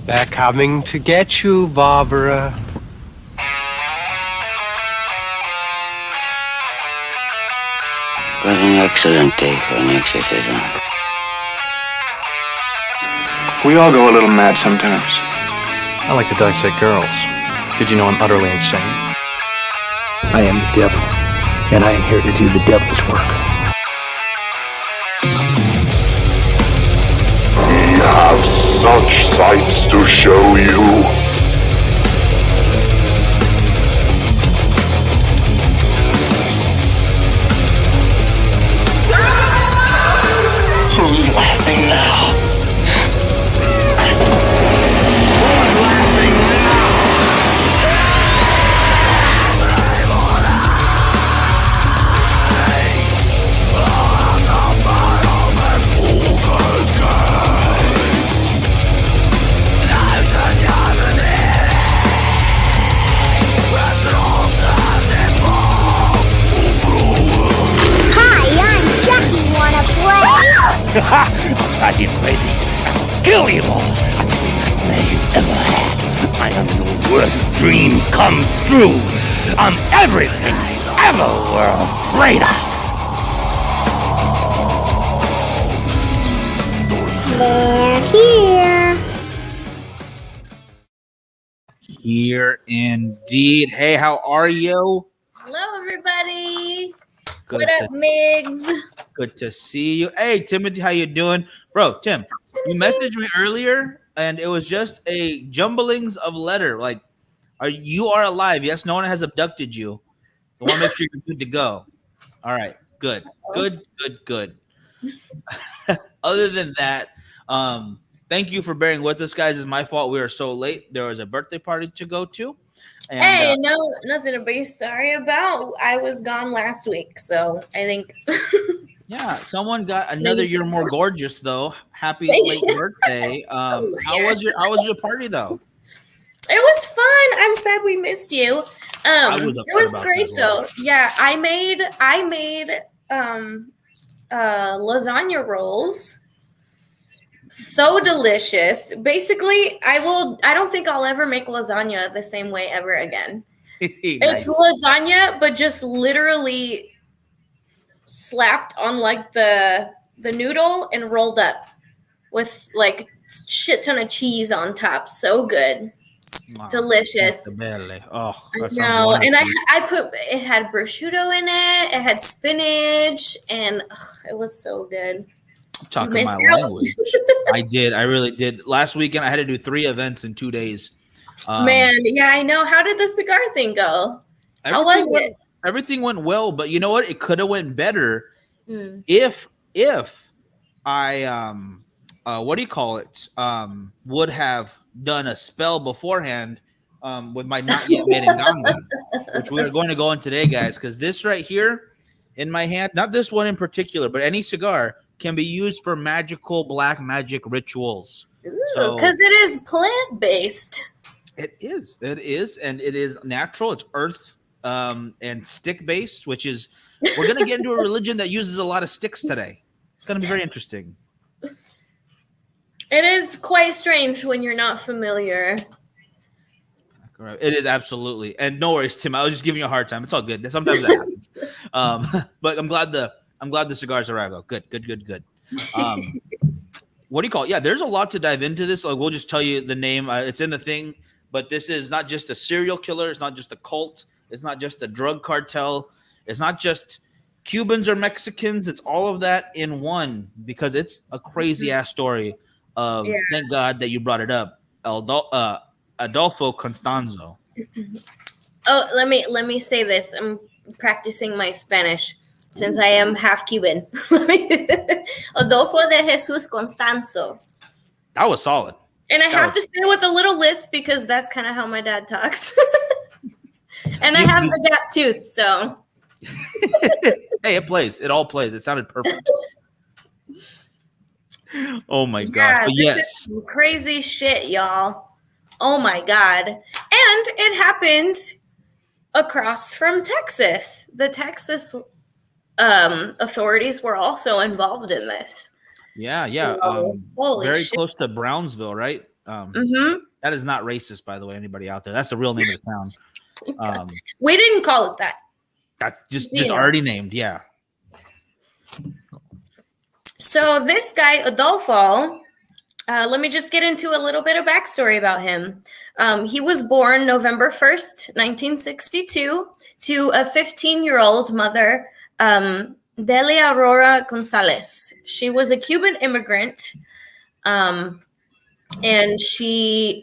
They're coming to get you, Barbara. What an excellent day for an exorcism. We all go a little mad sometimes. I like to dissect girls. Did you know I'm utterly insane? I am the devil, and I am here to do the devil's work. We have such sights to show you. Who's laughing now? I'll drive you crazy. I'll kill you all. I'll be the nightmare you ever had. I am your worst dream come true. I'm everything you ever were afraid of. They're here. Here indeed. Hey, how are you? Hello, everybody. Good What up, Migs? Good to see you. Hey, Timothy, how you doing? Bro, Tim, you messaged me earlier, and it was just a jumblings of letter. Like, you are alive. Yes, no one has abducted you. I want to make sure you're good to go. All right, good. Other than that, thank you for bearing with us, guys. It's my fault we were so late. There was a birthday party to go to. And, hey, no, nothing to be sorry about. I was gone last week, so I think. Yeah, someone got another year more gorgeous though. Happy late birthday. How was your party though? It was fun. I'm sad we missed you. It was great though. Yeah, I made lasagna rolls. So delicious. Basically, I don't think I'll ever make lasagna the same way ever again. Nice. It's lasagna, but just literally slapped on like the noodle and rolled up with like shit ton of cheese on top. So good. Wow. Delicious. Oh, that sounds no, wonderful. and it had prosciutto in it, it had spinach, and it was so good. I'm talking my language. I did. I really did. Last weekend, I had to do 3 events in 2 days. Man, yeah, I know. How did the cigar thing go? How was it? Everything went well, but you know what? It could have went better if I would have done a spell beforehand with my not yet made Nganga, which we are going to go in today, guys, because this right here in my hand, not this one in particular, but any cigar can be used for magical black magic rituals. Because it is plant-based. It is, and it is natural. It's earth and stick-based, which is, we're going to get into a religion that uses a lot of sticks today. It's going to be very interesting. It is quite strange when you're not familiar. It is absolutely, and no worries, Tim. I was just giving you a hard time. It's all good. Sometimes that happens. But I'm glad the cigars arrived. Though. Good. What do you call it? Yeah, there's a lot to dive into this. Like, we'll just tell you the name. It's in the thing, but this is not just a serial killer. It's not just a cult. It's not just a drug cartel. It's not just Cubans or Mexicans. It's all of that in one, because it's a crazy ass story. Thank God that you brought it up, Aldolfo Constanzo. Oh, let me say this. I'm practicing my Spanish since I am half Cuban. Adolfo de Jesus Constanzo. That was solid. And I have to say with a little lisp because that's kind of how my dad talks. And I have the gap tooth, so. Hey, it plays. It all plays. It sounded perfect. Oh my God. Yeah, this is some crazy shit, y'all. Oh my God. And it happened across from Texas. The Texas authorities were also involved in this. Yeah. So, holy very shit. close to Brownsville, right? That is not racist, by the way. Anybody out there? That's the real name of the town. We didn't call it that. That's just already named. Yeah. So this guy, Adolfo, let me just get into a little bit of backstory about him. He was born November 1st, 1962, to a 15-year-old mother, Delia Aurora Gonzalez. She was a Cuban immigrant, and she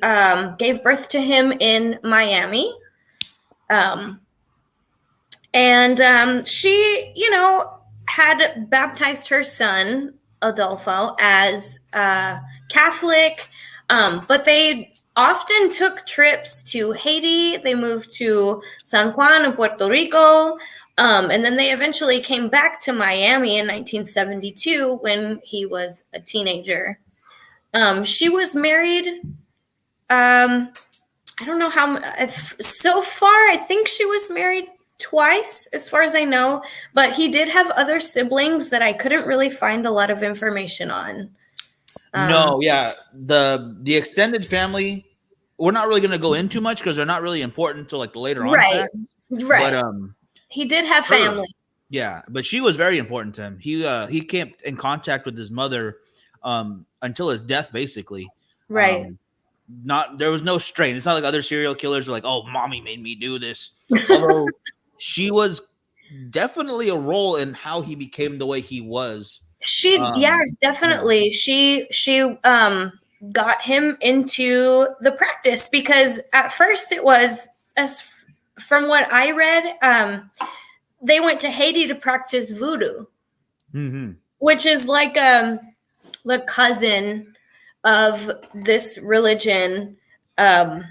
gave birth to him in Miami. And she, had baptized her son, Adolfo, as Catholic, but they often took trips to Haiti. They moved to San Juan and Puerto Rico, and then they eventually came back to Miami in 1972 when he was a teenager. She was married, I don't know how, so far, I think she was married twice, as far as I know, but he did have other siblings that I couldn't really find a lot of information on. The extended family, we're not really going to go into much because they're not really important until like the later on. Right. But he did have family. Yeah, but she was very important to him. He came in contact with his mother until his death, basically. Right. There was no strain. It's not like other serial killers are like, oh, mommy made me do this. Although she was definitely a role in how he became the way he was. Definitely. Yeah. She got him into the practice because at first it was, as from what I read, they went to Haiti to practice voodoo, which is like the cousin of this religion, Palo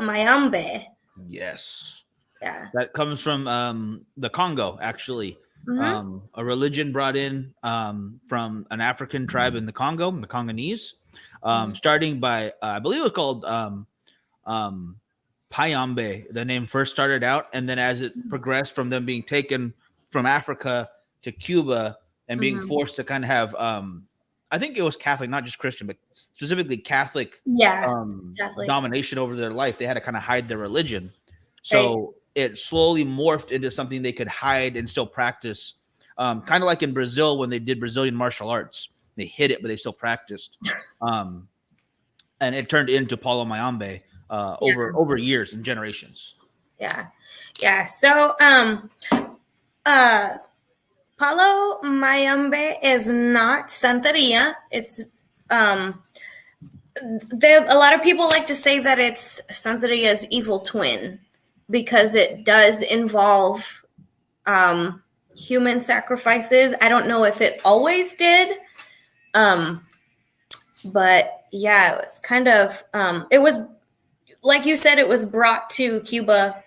Mayombe. Yes. Yeah. That comes from the Congo, actually. A religion brought in from an African tribe in the Congo, the Congolese, starting by, I believe it was called Payambe. The name first started out, and then as it progressed from them being taken from Africa to Cuba and being forced to kind of have, I think it was Catholic, not just Christian, but specifically Catholic, Catholic domination over their life. They had to kind of hide their religion. So it slowly morphed into something they could hide and still practice. Kind of like in Brazil when they did Brazilian martial arts. They hid it, but they still practiced. And it turned into Palo Mayombe over years and generations. Yeah. Yeah. So Palo Mayombe is not Santeria. It's a lot of people like to say that it's Santeria's evil twin because it does involve human sacrifices. I don't know if it always did, but yeah, it was kind of it was, like you said, it was brought to Cuba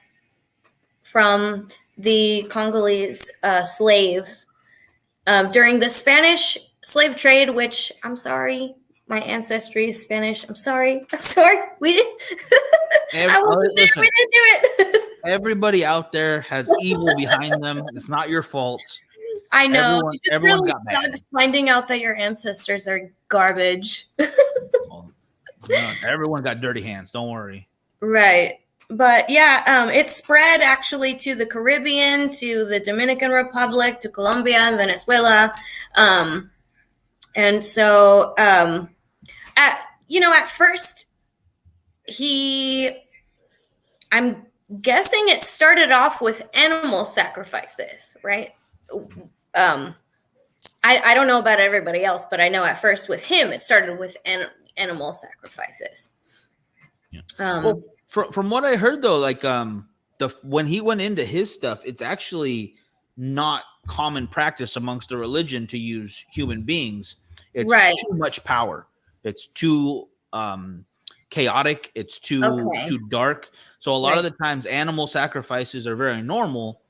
from the Congolese slaves during the Spanish slave trade, which I'm sorry, my ancestry is Spanish. I'm sorry. We didn't. I wasn't there. We didn't do it. Everybody out there has evil behind them. It's not your fault. I know. Everyone got mad. Finding out that your ancestors are garbage. Everyone got dirty hands. Don't worry. Right. But yeah, it spread actually to the Caribbean, to the Dominican Republic, to Colombia and Venezuela. And so, at first I'm guessing it started off with animal sacrifices, right? I don't know about everybody else, but I know at first with him, it started with animal sacrifices. Yeah. Well, from what I heard though, like when he went into his stuff, it's actually not common practice amongst the religion to use human beings. It's too much power. It's too chaotic. It's too dark. So a lot of the times animal sacrifices are very normal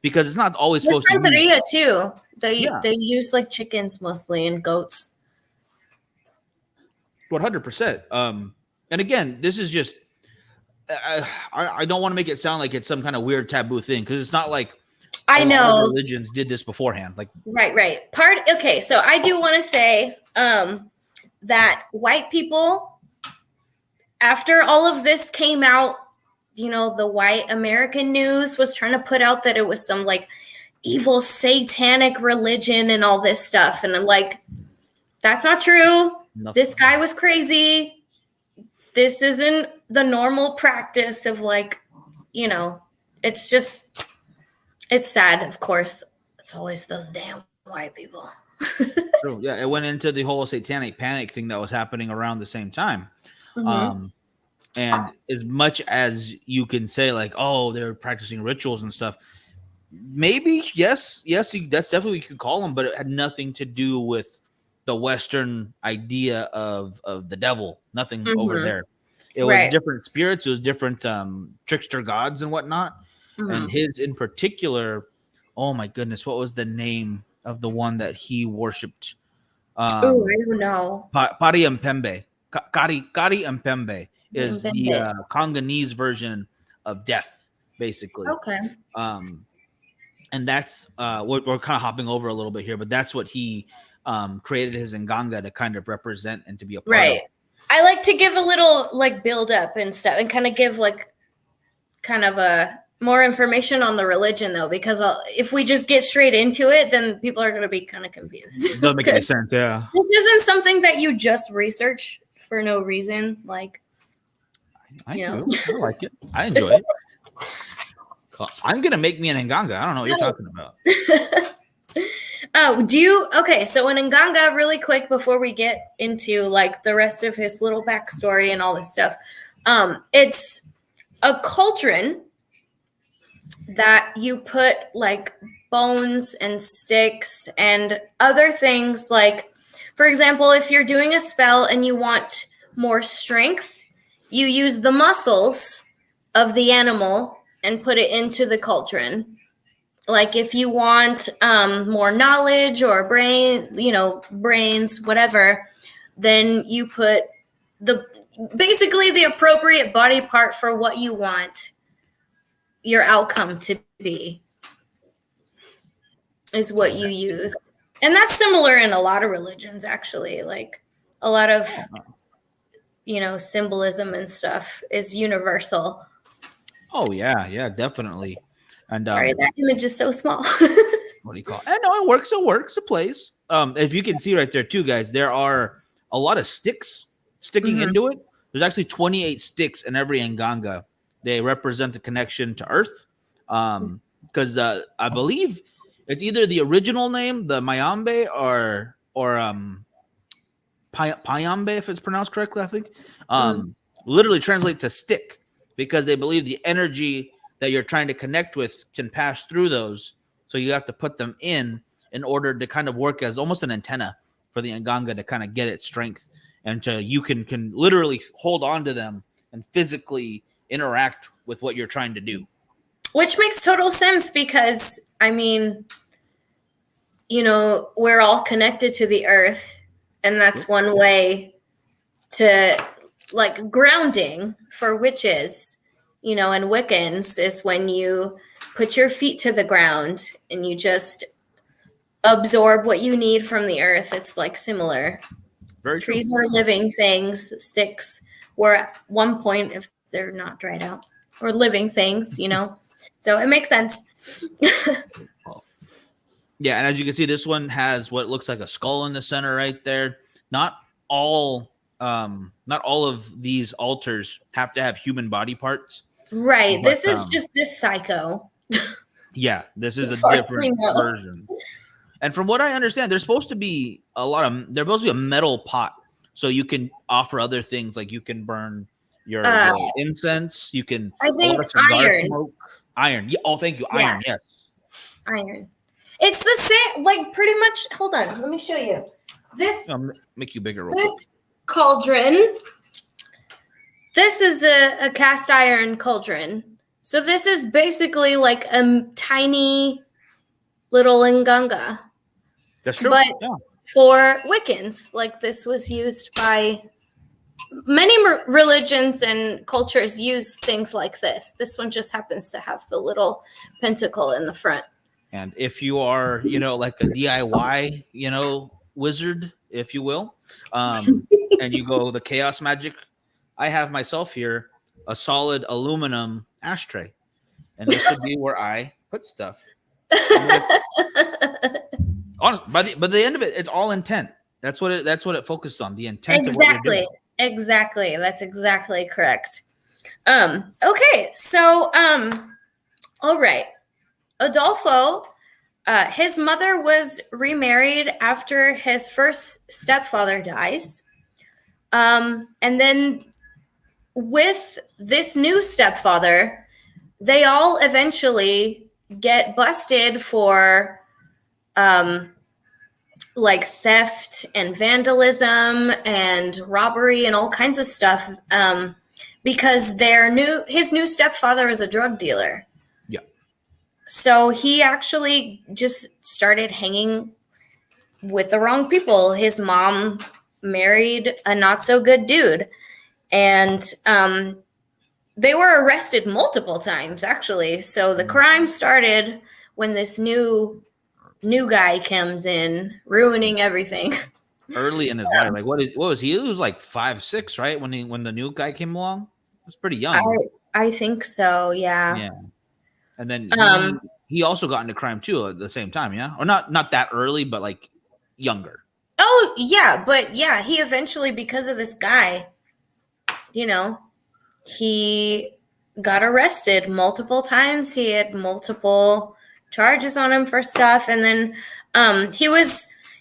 because it's not always supposed to be. Santeria too. They use like chickens mostly and goats. 100%. And again, this is just I don't want to make it sound like it's some kind of weird taboo thing because it's not like I know religions did this beforehand. Like right. So I do want to say that white people, after all of this came out, you know, the white American news was trying to put out that it was some like evil satanic religion and all this stuff. And I'm like, that's not true. This guy was crazy. This isn't the normal practice of like, you know, it's just, it's sad, of course. It's always those damn white people. True. Yeah, it went into the whole satanic panic thing that was happening around the same time. And as much as you can say like, oh, they're practicing rituals and stuff, maybe yes, that's definitely what you could call them, but it had nothing to do with the Western idea of the devil. Nothing over there. It was different spirits. It was different trickster gods and whatnot. And his in particular, oh my goodness, what was the name of the one that he worshipped? I don't know. Pari Mpembe. Kari Mpembe is the Congolese version of death, basically. Okay. And that's what we're kind of hopping over a little bit here, but that's what he created his Nganga to kind of represent and to be a part of. I like to give a little like build up and stuff and kind of give like kind of a more information on the religion though, because if we just get straight into it, then people are going to be kind of confused. It doesn't make any sense. Yeah. This isn't something that you just research for no reason. Like, I like it. I enjoy it. I'm going to make me an Nganga. I don't know what you're talking about. Okay, so in Nganga, really quick before we get into like the rest of his little backstory and all this stuff, it's a cauldron that you put like bones and sticks and other things. Like, for example, if you're doing a spell and you want more strength, you use the muscles of the animal and put it into the cauldron. Like if you want more knowledge or brains, whatever, then you put basically the appropriate body part for what you want your outcome to be is what you use. And that's similar in a lot of religions, actually. Like a lot of, symbolism and stuff is universal. Oh, yeah, definitely. And sorry, that image is so small. What do you call it? I know it works, it plays. If you can see right there too, guys, there are a lot of sticks sticking into it. There's actually 28 sticks in every Nganga. They represent the connection to Earth. Because I believe it's either the original name, the Mayambe, or Payambe, if it's pronounced correctly, I think. Literally translate to stick, because they believe the energy that you're trying to connect with can pass through those. So you have to put them in order to kind of work as almost an antenna for the Nganga to kind of get its strength. And so you can literally hold on to them and physically interact with what you're trying to do. Which makes total sense because, I mean, we're all connected to the earth. And that's one way to, like, grounding for witches, and Wiccans is when you put your feet to the ground and you just absorb what you need from the earth. It's like similar. Very true. Trees are living things. Sticks were at one point, if they're not dried out, or living things, So it makes sense. Yeah, and as you can see, this one has what looks like a skull in the center right there. Not all of these altars have to have human body parts. Right. But, this is just this psycho. Yeah, this is a different version. And from what I understand, there's supposed to be a metal pot, so you can offer other things, like you can burn your incense. You can. I think iron. Smoke. Iron. Yeah. Oh, thank you. Iron. Yes. Iron. It's the same. Like pretty much. Hold on. Let me show you. This. I'll make you bigger. This cauldron. This is a cast iron cauldron. So this is basically like a tiny little Nganga. That's true. But for Wiccans, like this was used by many religions and cultures use things like this. This one just happens to have the little pentacle in the front. And if you are, like a DIY, wizard, if you will, and you go the chaos magic, I have myself here a solid aluminum ashtray, and this should be where I put stuff. Honestly, by the end of it, it's all intent. That's what it focused on. The intent of what you're doing. Exactly. That's exactly correct. Okay. So, all right. Adolfo, his mother was remarried after his first stepfather dies. And then with this new stepfather, they all eventually get busted for like theft and vandalism and robbery and all kinds of stuff, because his new stepfather is a drug dealer. Yeah. So he actually just started hanging with the wrong people. His mom married a not so good dude, and they were arrested multiple times, actually. So the crime started when this new guy comes in, ruining everything. Early in his life, like what was he? He was like 5'6", right? When the new guy came along, he was pretty young. I think so, yeah. Yeah. And then he also got into crime too at the same time, yeah? Or not that early, but like younger. Oh, yeah, but yeah, he eventually, because of this guy, he got arrested multiple times. He had multiple charges on him for stuff, and then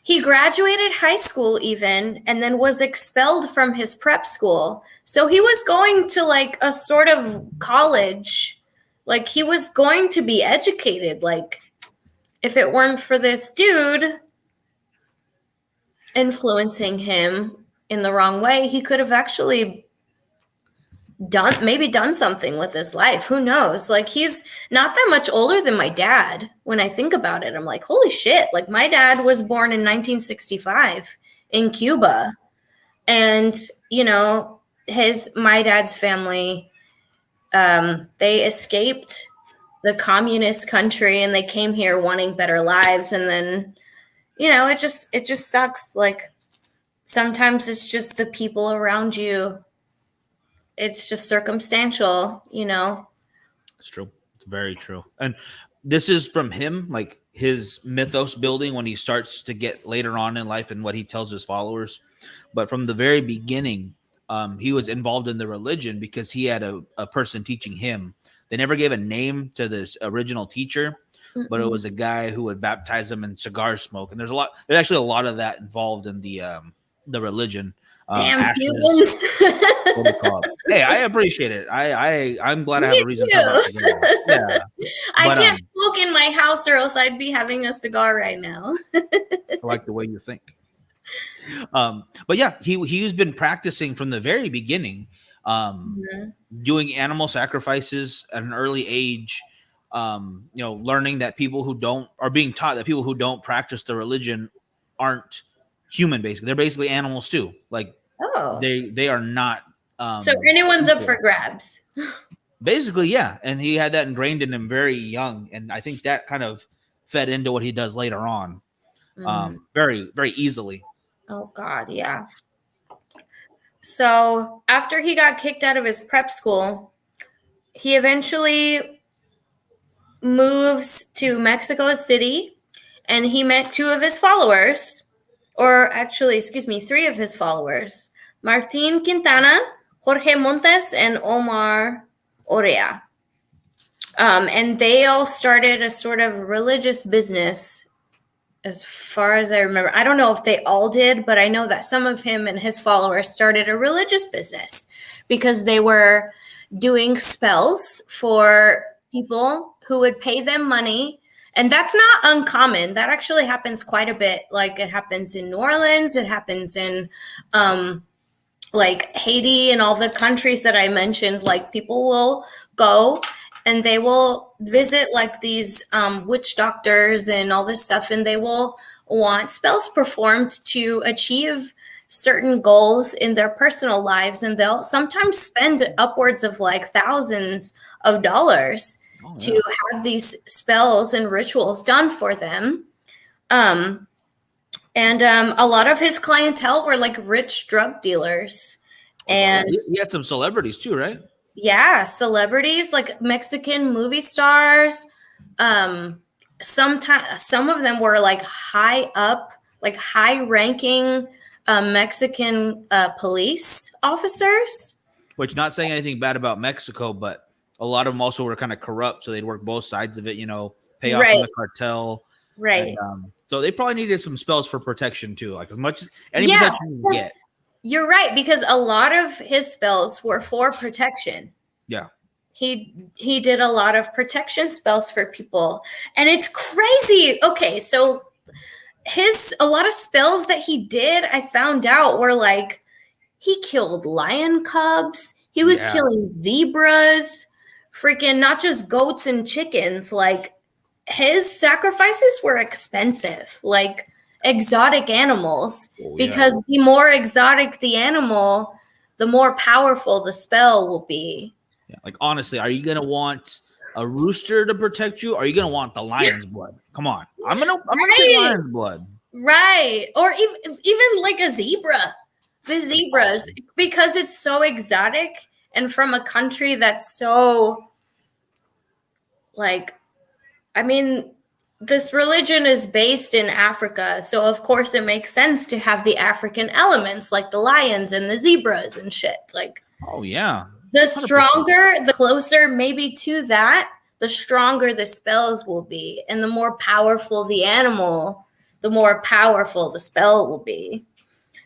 he graduated high school even, and then was expelled from his prep school. So he was going to like a sort of college, like he was going to be educated. Like if it weren't for this dude influencing him in the wrong way, he could have actually done something with his life. Who knows? Like he's not that much older than my dad. When I think about it, I'm like, holy shit. Like my dad was born in 1965 in Cuba. And, my dad's family, they escaped the communist country and they came here wanting better lives. And then, it just sucks. Like sometimes it's just the people around you. It's just circumstantial, It's true. It's very true. And this is from him, like his mythos building when he starts to get later on in life and what he tells his followers. But from the very beginning, he was involved in the religion because he had a person teaching him. They never gave a name to this original teacher, but it was a guy who would baptize him in cigar smoke. And there's actually a lot of that involved in the religion. Damn Cubans. Hey, I appreciate it. I'm glad I have a reason to talk about cigars. Yeah. I can't smoke in my house or else I'd be having a cigar right now. I like the way you think. But yeah, he's been practicing from the very beginning, doing animal sacrifices at an early age, learning that people who don't practice the religion aren't human. Basically, they're basically animals too. Like they are not. So anyone's up for grabs. Basically, yeah. And he had that ingrained in him very young, and I think that kind of fed into what he does later on, very, very easily. Oh God, yeah. So after he got kicked out of his prep school, he eventually moves to Mexico City, and he met two of his followers, or actually, three of his followers, Martin Quintana, Jorge Montes, and Omar Orea. And they all started a sort of religious business, as far as I remember. I don't know if they all did, but I know that some of him and his followers started a religious business because they were doing spells for people who would pay them money. And that's not uncommon. That actually happens quite a bit. Like it happens in New Orleans. It happens in like Haiti and all the countries that I mentioned. Like people will go and they will visit like these witch doctors and all this stuff. And they will want spells performed to achieve certain goals in their personal lives. And they'll sometimes spend upwards of like thousands of dollars to have these spells and rituals done for them. And a lot of his clientele were like rich drug dealers. And he had some celebrities too, right? yeah, celebrities like Mexican movie stars. Sometimes some of them were like high up, like high-ranking Mexican police officers. Which, not saying anything bad about Mexico, but a lot of them also were kind of corrupt, so they'd work both sides of it. Pay off from the cartel. Right. And, so they probably needed some spells for protection too, like as much as any protection you can get. You're right, because a lot of his spells were for protection. Yeah. He did a lot of protection spells for people. And it's crazy. Okay, so a lot of spells that he did, I found out, were like he killed lion cubs, he was killing zebras, freaking not just goats and chickens. Like his sacrifices were expensive, like exotic animals, because the more exotic the animal, the more powerful the spell will be. Yeah, like honestly, are you gonna want a rooster to protect you? Or are you gonna want the lion's blood? Come on, I'm gonna take lion's blood, right? Or even like a zebra, the zebras, because it's so exotic and from a country that's so like, I mean, this religion is based in Africa, so of course it makes sense to have the African elements like the lions and the zebras and shit. Like, oh yeah. The stronger, the closer maybe to that, the stronger the spells will be. And the more powerful the animal, the more powerful the spell will be.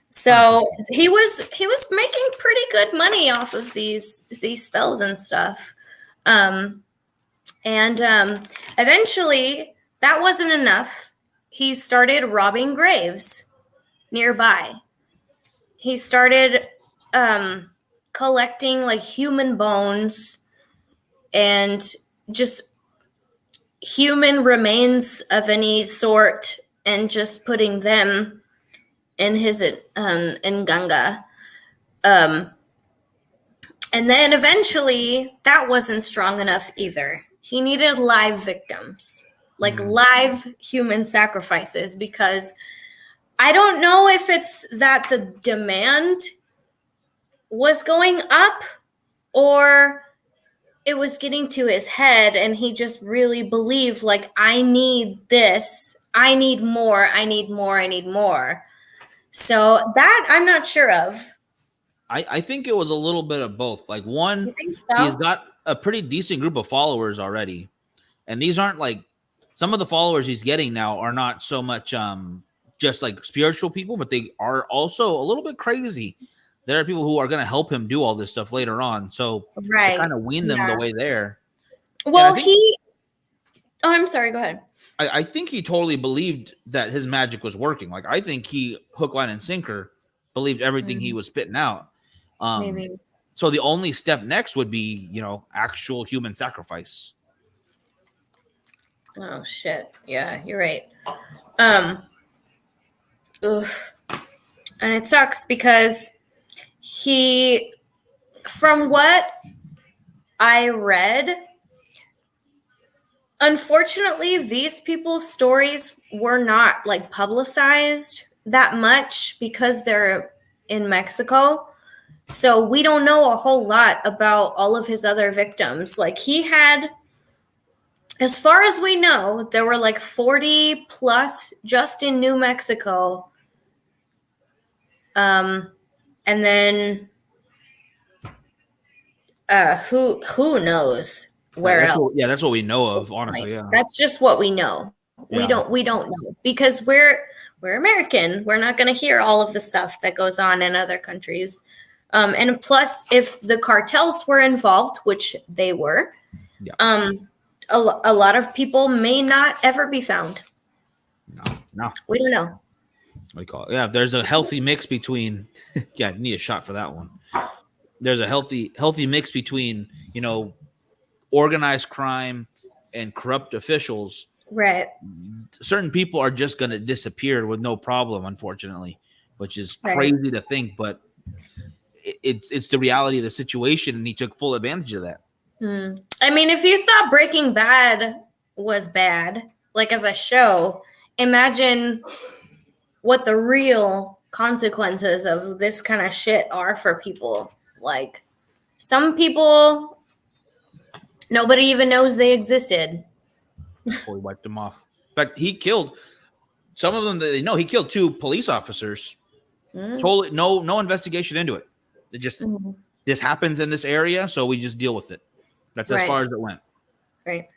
So he was making pretty good money off of these spells and stuff. Eventually, that wasn't enough. He started robbing graves nearby. He started collecting like human bones and just human remains of any sort and just putting them in his in Ganga. And then eventually that wasn't strong enough either. He needed live victims, like live human sacrifices, because I don't know if it's that the demand was going up or it was getting to his head and he just really believed like, I need this, I need more, I need more, I need more. So that I'm not sure of. I think it was a little bit of both. Like one, so? He's got a pretty decent group of followers already. And these aren't like, some of the followers he's getting now are not so much just like spiritual people, but they are also a little bit crazy. There are people who are going to help him do all this stuff later on. So kind of wean them the way there. Well, I'm sorry, go ahead. I think he totally believed that his magic was working. Like, I think he, hook, line, and sinker, believed everything he was spitting out. Maybe. So the only step next would be, actual human sacrifice. Oh, shit. Yeah, you're right. And it sucks because from what I read, unfortunately, these people's stories were not like publicized that much because they're in Mexico. So we don't know a whole lot about all of his other victims. Like he had, as far as we know, there were like 40 plus just in New Mexico. And then who knows where else? That's what we know of, honestly. Yeah. That's just what we know. Yeah. We don't know because we're American. We're not going to hear all of the stuff that goes on in other countries. And plus, if the cartels were involved, which they were, a lot of people may not ever be found. No. We don't know. What do you call it? Yeah, there's a healthy mix between. Yeah, I need a shot for that one. There's a healthy mix between, organized crime and corrupt officials. Right. Certain people are just going to disappear with no problem, unfortunately, which is crazy to think, but it's the reality of the situation, and he took full advantage of that. I mean, if you thought Breaking Bad was bad, like as a show, imagine what the real consequences of this kind of shit are for people. Like, some people, nobody even knows they existed. Before he wiped them off. In fact, he killed some of them that they know. He killed 2 police officers. Totally no investigation into it. It just this happens in this area, so we just deal with it. That's as far as it went. Right.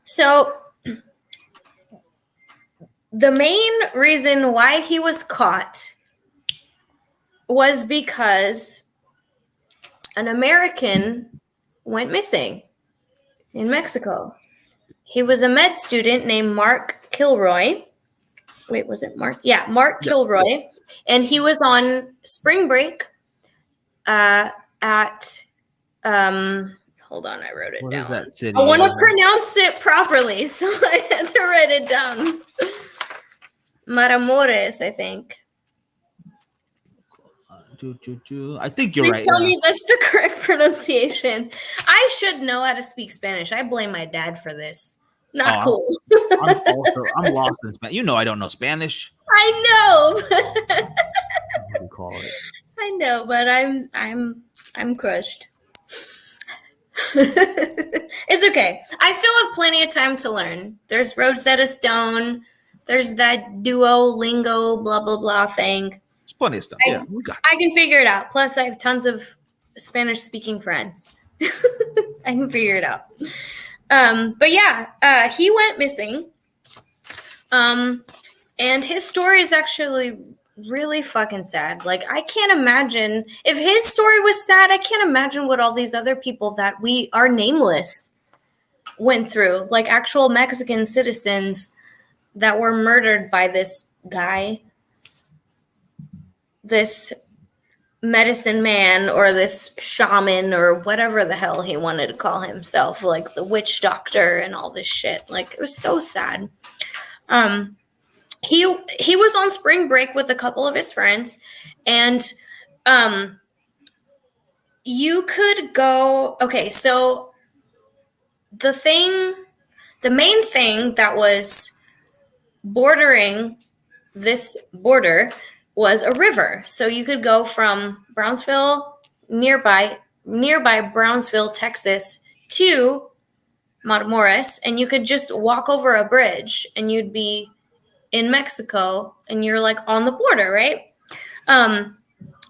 So the main reason why he was caught was because an American went missing in Mexico. He was a med student named Mark Kilroy. Wait, was it Mark? Yeah, Mark Kilroy. And he was on spring break at hold on, I wrote it down. That city? I want to pronounce it properly, so I had to write it down. Matamoros, I think. I think you're right. Tell me that's the correct pronunciation. I should know how to speak Spanish. I blame my dad for this. Not cool. I'm lost in Spanish. You know I don't know Spanish. I know. What do you call it? I know, but I'm crushed. It's okay. I still have plenty of time to learn. There's Rosetta Stone. There's that Duolingo blah blah blah thing. There's plenty of stuff. We got I can figure it out. Plus, I have tons of Spanish speaking friends. I can figure it out. But yeah, he went missing. And his story is actually really fucking sad. Like, I can't imagine if his story was sad. I can't imagine what all these other people that we are nameless went through, like actual Mexican citizens that were murdered by this guy, this medicine man, or this shaman, or whatever the hell he wanted to call himself, like the witch doctor and all this shit. Like, it was so sad. He was on spring break with a couple of his friends, and you could go. Okay, so the main thing that was bordering this border was a river. So you could go from Brownsville, nearby Brownsville, Texas, to Matamoros, and you could just walk over a bridge and you'd be in Mexico, and you're like on the border, right? A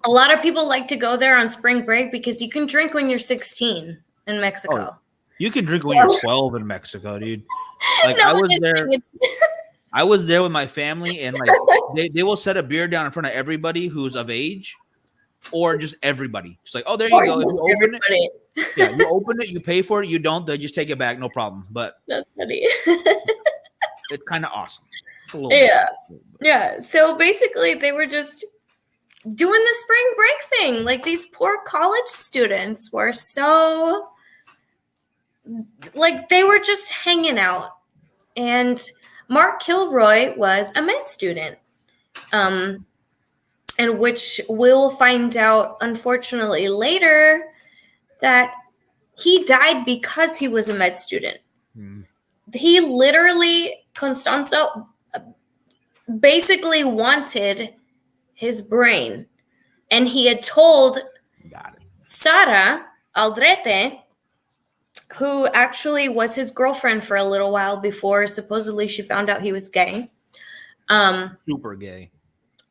lot of people like to go there on spring break because you can drink when you're 16 in Mexico. Oh, you can drink when you're 12 in Mexico, dude. Like, I was there. I was there with my family, and like they will set a beer down in front of everybody who's of age, or just everybody. It's like, oh, there you go. If you open it, you open it, you pay for it. You don't, they just take it back, no problem. But that's funny. It's kind of awesome. Yeah. So basically, they were just doing the spring break thing. Like, these poor college students were so, like, they were just hanging out. And Mark Kilroy was a med student, and which we'll find out, unfortunately, later, that he died because he was a med student. He literally, Constanzo, basically wanted his brain, and he had told Sara Aldrete, who actually was his girlfriend for a little while before supposedly she found out he was gay. Super gay.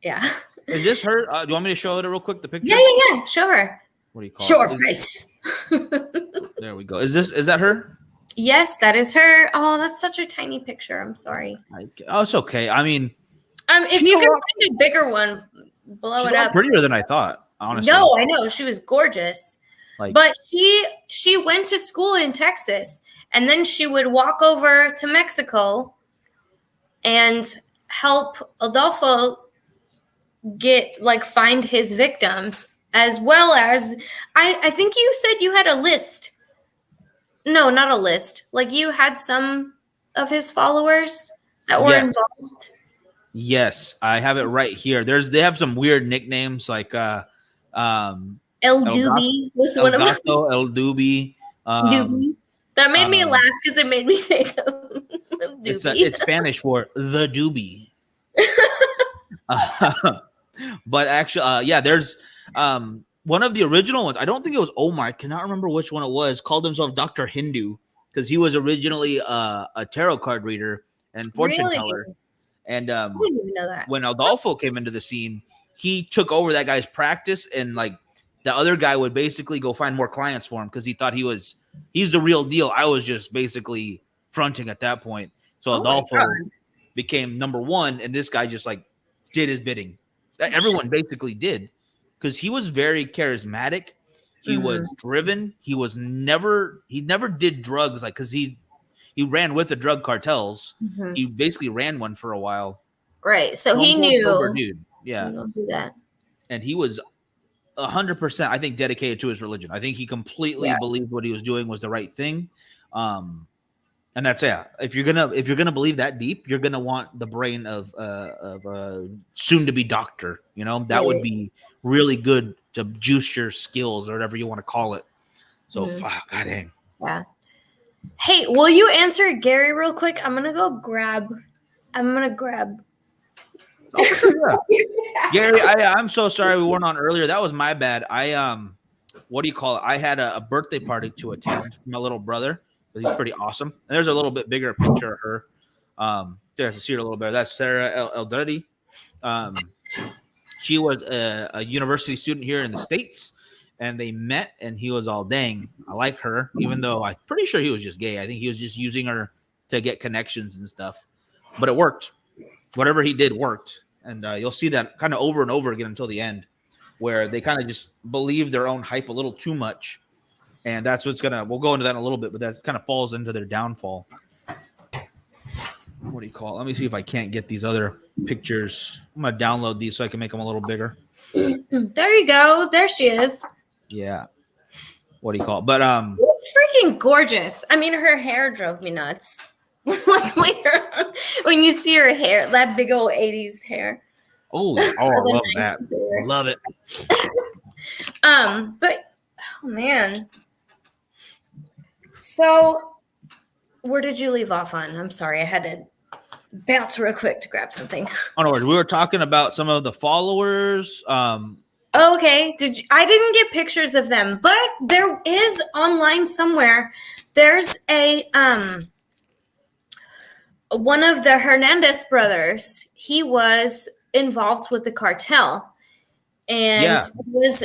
Yeah. Is this her? Do you want me to show it real quick, the picture? Yeah. Show her. What do you call it? Show her face. There we go. Is that her? Yes, that is her. Oh, that's such a tiny picture. I'm sorry. Oh, it's okay. I mean, if you can find a bigger one, blow it up. Prettier than I thought, honestly. No, I know. She was gorgeous. But she went to school in Texas, and then she would walk over to Mexico and help Aldolfo find his victims, as well as I think you said you had a list. No, not a list. Like, you had some of his followers that were involved. Yes, I have it right here. They have some weird nicknames, like El Doobie was one of them. El Doobie. Doobie. That made me laugh because it made me think of Doobie. It's Spanish for the Doobie. But actually, yeah, there's one of the original ones. I don't think it was Omar. I cannot remember which one it was. Called himself Dr. Hindu because he was originally a tarot card reader and fortune teller. And I didn't even know that. when Aldolfo came into the scene, he took over that guy's practice, and like the other guy would basically go find more clients for him because he thought he's the real deal. I was just basically fronting at that point. So Aldolfo became number one, and this guy just like did his bidding. Everyone basically did because he was very charismatic. He was driven. He never did drugs like because he ran with the drug cartels. He basically ran one for a while. Right. So he knew. Dude. Yeah. Don't do that. And he was 100%, I think, dedicated to his religion. I think he completely believed what he was doing was the right thing. And that's if you're gonna believe that deep, you're gonna want the brain of a soon-to-be doctor. You know, that would be really good to juice your skills or whatever you want to call it. So, god dang. Yeah. Hey, will you answer Gary real quick? I'm gonna grab. Oh, yeah. Gary, I'm so sorry we weren't on earlier. That was my bad. What do you call it? I had a birthday party to attend for my little brother. He's pretty awesome. And there's a little bit bigger picture of her. You guys can see her a little better. That's Sarah Eldreddy. She was a university student here in the States, and they met, and he was all, dang, I like her, even though I'm pretty sure he was just gay. I think he was just using her to get connections and stuff. But it worked. Whatever he did worked. And you'll see that kind of over and over again until the end, where they kind of just believe their own hype a little too much. And that's we'll go into that in a little bit, but that kind of falls into their downfall. What do you call it? Let me see if I can't get these other pictures. I'm going to download these so I can make them a little bigger. There you go. There she is. Yeah. What do you call it? But it's freaking gorgeous. I mean, her hair drove me nuts. When you see her hair, that big old 80s hair. Oh, I love that. Love it. But oh man. So where did you leave off on? I'm sorry, I had to bounce real quick to grab something. Oh no, we were talking about some of the followers. Okay. I didn't get pictures of them, but there is online somewhere. There's a one of the Hernandez brothers. He was involved with the cartel, and it was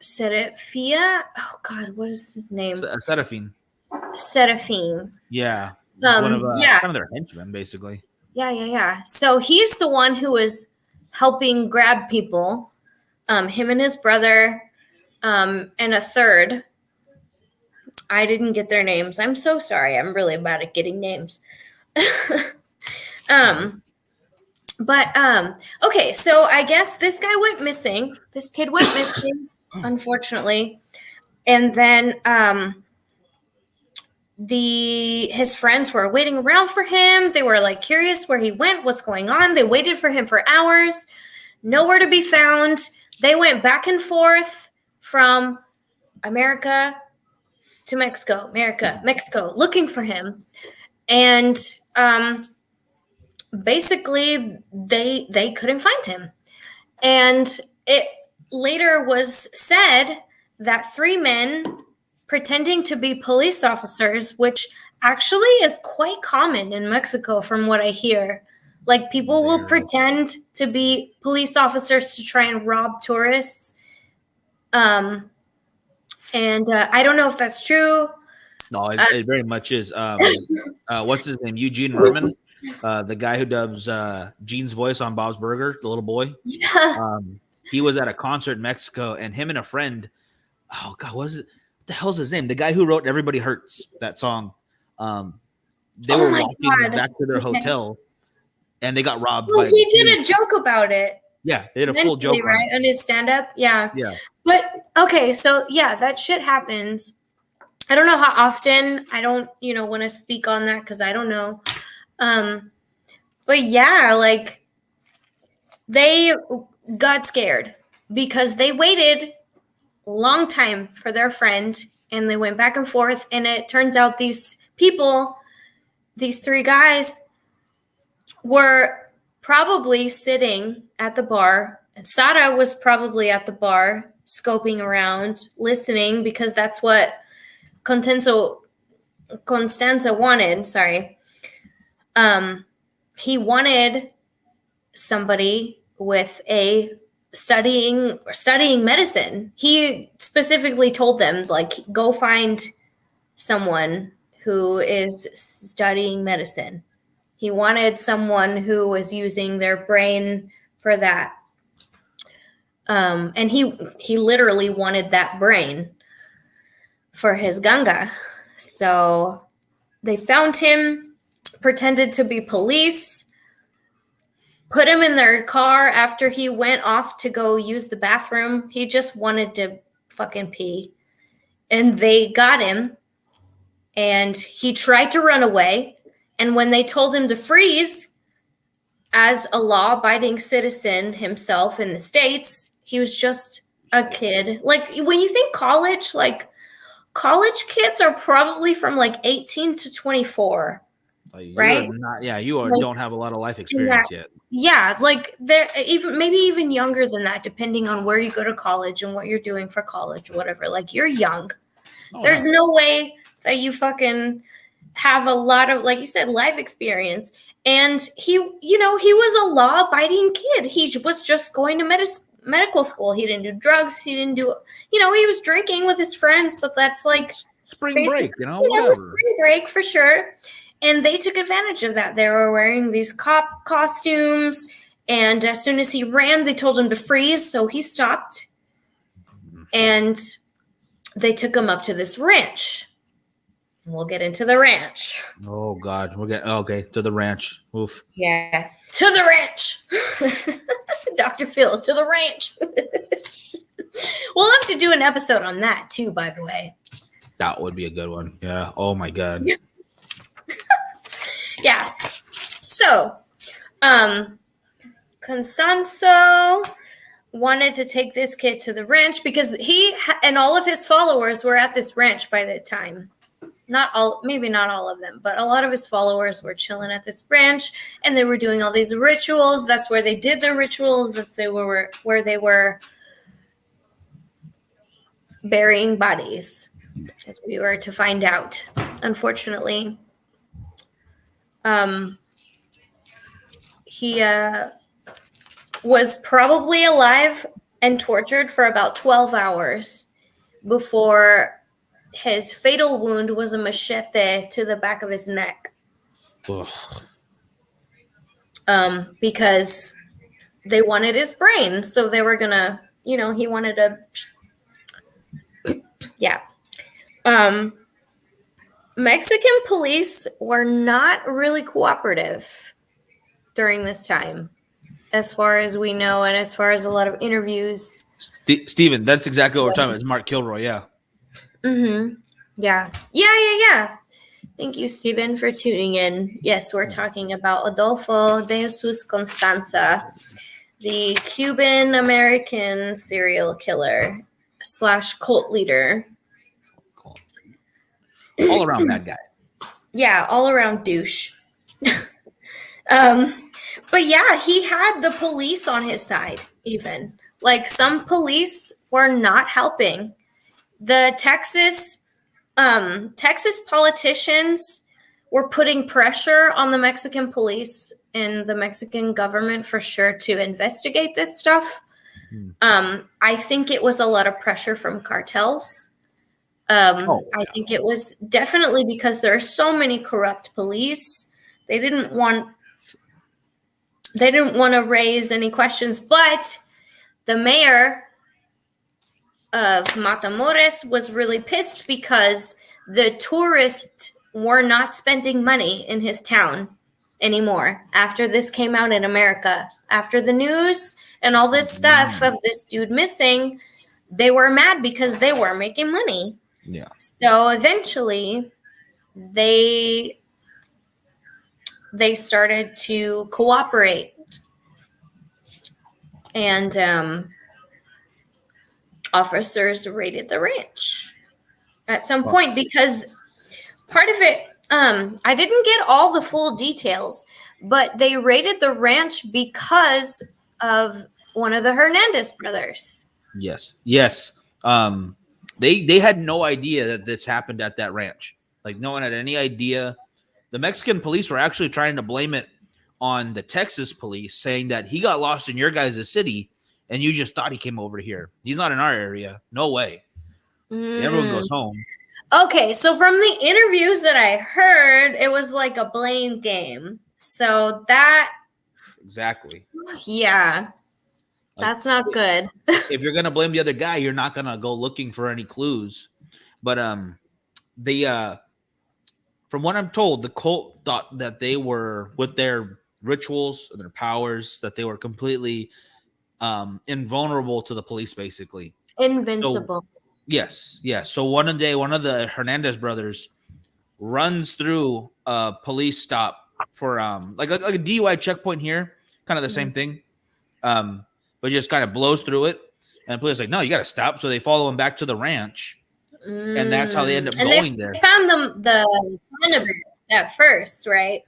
Serafia. Oh God, what is his name? Serafine. Yeah. One of kind of their henchmen, basically. Yeah. So he's the one who was helping grab people. Him and his brother, and a third. I didn't get their names. I'm so sorry. I'm really bad at getting names. Okay, so I guess this guy went missing. This kid went missing, unfortunately. And then his friends were waiting around for him. They were like curious where he went, what's going on. They waited for him for hours. Nowhere to be found. They went back and forth from America to Mexico, Mexico, looking for him. And basically they couldn't find him. And it later was said that 3 men pretending to be police officers, which actually is quite common in Mexico from what I hear. Like people will pretend to be police officers to try and rob tourists. And I don't know if that's true. No, it very much is. What's his name? Eugene Merman, the guy who dubs Gene's voice on Bob's Burger, the little boy. Yeah. He was at a concert in Mexico, and him and a friend. Oh God, what the hell's his name? The guy who wrote "Everybody Hurts" that song. They were walking back to their hotel, and they got robbed. Oh, he did a joke about it. Yeah, they did a full joke, right, on his stand-up. Yeah. But okay, so yeah, that shit happens. I don't know how often. I don't, want to speak on that because I don't know. But yeah, like they got scared because they waited a long time for their friend and they went back and forth. And it turns out these people, these 3 guys were probably sitting at the bar. And Sara was probably at the bar, scoping around, listening, because that's what Constanzo wanted. Sorry. He wanted somebody with a studying medicine. He specifically told them, like, go find someone who is studying medicine. He wanted someone who was using their brain for that. And he literally wanted that brain for his ganga. So they found him, pretended to be police, put him in their car after he went off to go use the bathroom. He just wanted to fucking pee. And they got him, and he tried to run away. And when they told him to freeze, as a law-abiding citizen himself in the States, he was just a kid. Like, when you think college, like, college kids are probably from like 18 to 24, right? Don't have a lot of life experience yet. Yeah, like they're maybe even younger than that, depending on where you go to college and what you're doing for college or whatever. Like, you're young. There's no way that you fucking have a lot of, like you said, life experience. And he was a law-abiding kid. He was just going to medical school. He didn't do drugs. He didn't do, he was drinking with his friends, but that's like spring break, whatever. Spring break for sure. And they took advantage of that. They were wearing these cop costumes. And as soon as he ran, they told him to freeze. So he stopped. And they took him up to this ranch. We'll get into the ranch. Oh, God. To the ranch. Oof. Yeah. To the ranch. Dr. Phil, to the ranch. We'll have to do an episode on that, too, by the way. That would be a good one. Yeah. Oh, my God. Yeah. So, Constanzo wanted to take this kid to the ranch because he and all of his followers were at this ranch by the time. Maybe not all of them, but a lot of his followers were chilling at this ranch, and they were doing all these rituals. That's where they did their rituals. That's where they were burying bodies, as we were to find out, unfortunately. He was probably alive and tortured for about 12 hours before his fatal wound was a machete to the back of his neck. Because they wanted his brain. So they were gonna, he wanted to, yeah. Mexican police were not really cooperative during this time, as far as we know, and as far as a lot of interviews. Steven, that's exactly what we're talking about. It's Mark Kilroy, yeah. Mm-hmm. Yeah. Thank you, Steven, for tuning in. Yes, we're talking about Aldolfo de Jesus Constanzo, the Cuban-American serial killer / cult leader. All around bad guy. Yeah, all around douche. But yeah, he had the police on his side, even. Like, some police were not helping. The Texas politicians were putting pressure on the Mexican police and the Mexican government for sure to investigate this stuff. I think it was a lot of pressure from cartels. I think it was definitely because there are so many corrupt police. They didn't want to raise any questions, but the mayor of Matamoros was really pissed because the tourists were not spending money in his town anymore after this came out in America. After the news and all this stuff of this dude missing, they were mad because they were making money. Yeah. So eventually they started to cooperate. And officers raided the ranch at some point because part of it, I didn't get all the full details, but they raided the ranch because of one of the Hernandez brothers. Yes. They had no idea that this happened at that ranch. Like no one had any idea. The Mexican police were actually trying to blame it on the Texas police, saying that he got lost in your guys' city and you just thought he came over here. He's not in our area. No way. Everyone goes home. Okay, so from the interviews that I heard, it was like a blame game. So that Exactly. Yeah. That's not good. If you're gonna blame the other guy, you're not gonna go looking for any clues. But from what I'm told, the cult thought that they were, with their rituals and their powers, that they were completely invulnerable to the police, basically. Invincible. So, yes. So one day, one of the Hernandez brothers runs through a police stop for like a DUI checkpoint here, kind of the same thing, but just kind of blows through it. And the police are like, no, you got to stop. So they follow him back to the ranch. And that's how they end up going there. They found the cannabis at first, right?